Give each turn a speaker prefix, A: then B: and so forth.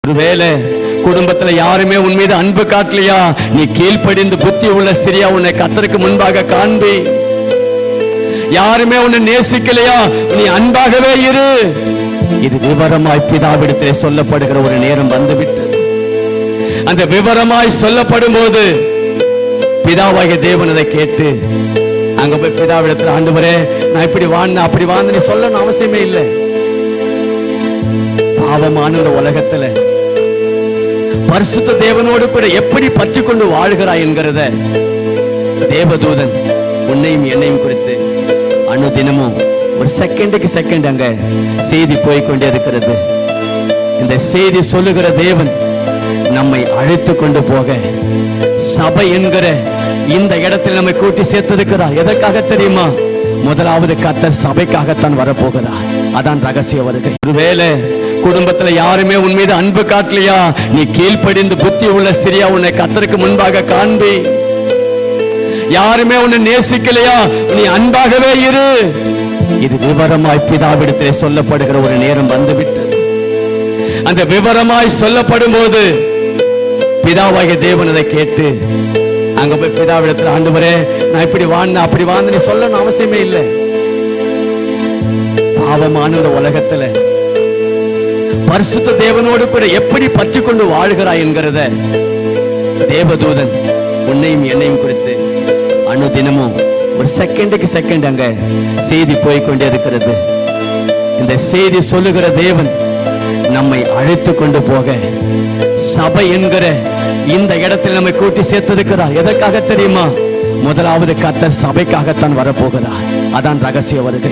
A: ஒருவேளை குடும்பத்துல யாருமே உன் மீது அன்பு காட்டலையா, நீ கீழ்ப்படிந்து புத்தி உள்ள சிறியா உன்னை கர்த்தருக்கு முன்பாக காண்பி. யாருமே உன்னை நேசிக்கலையா, நீ அன்பாகவே இரு. இது விவரமாய் பிதாவிடத்திலே சொல்லப்படுகிற ஒரு நேரம் வந்துவிட்டது. அந்த விவரமாய் சொல்லப்படும் போது பிதாவாகிய தேவன் அதை கேட்டு அங்க போய் பிதாவிடத்தில், ஆண்டவரே நான் இப்படி வாழ்ந்தேன் அப்படி வாழ்ந்து நீ சொல்லணும் அவசியமே இல்லை. பாவமான இந்த உலகத்துல பரிசுத்த தேவனோடு கூட எப்படி பற்றி கொண்டு வாழ்கிறாய் என்கிறத தேவதூதன் உன்னையும் என்னையும் குறித்து அனுதினமும் ஒரு செகண்டுக்கு செகண்ட் அங்க செய்தி போய்கொண்டே இருக்கிறது. இந்த செய்தி சொல்லுகிற தேவன் நம்மை அழைத்து கொண்டு போக சபை என்கிற இந்த இடத்தில் நம்மை கூட்டி சேர்த்திருக்கிறார். எதற்காக தெரியுமா? முதலாவது கர்த்தர் சபைக்காகத்தான் வரப்போகிறார். அதான் ரகசிய வருகை. ஒருவேளை குடும்பத்துல யாருமே உன் மீது அன்பு காட்டலையா, நீ கீழ்ப்படிந்து புத்தி உள்ள சிறியா உன்னை கர்த்தருக்கு முன்பாக காண்பி. யாருமே உன்னை நேசிக்கலையா, நீ அன்பாகவே இரு. இது விவரமாய் பிதாவிடத்திலே சொல்லப்படுகிற ஒரு நேரம் வந்துவிட்டது. அந்த விவரமாய் சொல்லப்படும் போது பிதாவாகிய தேவன் அதை கேட்டு அங்க போய் பிதாவிடத்தில், ஆண்டவரே நான் இப்படி வாழ்ந்தேன் அப்படி வாழ்ந்து நீ சொல்லணும் அவசியமே இல்லை. பாவமான இந்த உலகத்துல பரிசுத்த தேவனோடு கூட எப்படி பற்றி கொண்டு வாழ்கிறாய் என்கிறத தேவதூதன் உன்னையும் என்னையும் குறித்து அனுதினமும் ஒரு செகண்டுக்கு செகண்ட் அங்க செய்தி போய்கொண்டே இருக்கிறது. இந்த செய்தி சொல்லுகிற தேவன் நம்மை அழைத்து கொண்டு போக சபை என்கிற இந்த இடத்தில் நம்மை கூட்டி சேர்த்திருக்கிறார். எதற்காக தெரியுமா? முதலாவது கர்த்தர் சபைக்காகத்தான் வரப்போகிறார். அதான் ரகசிய வருகை.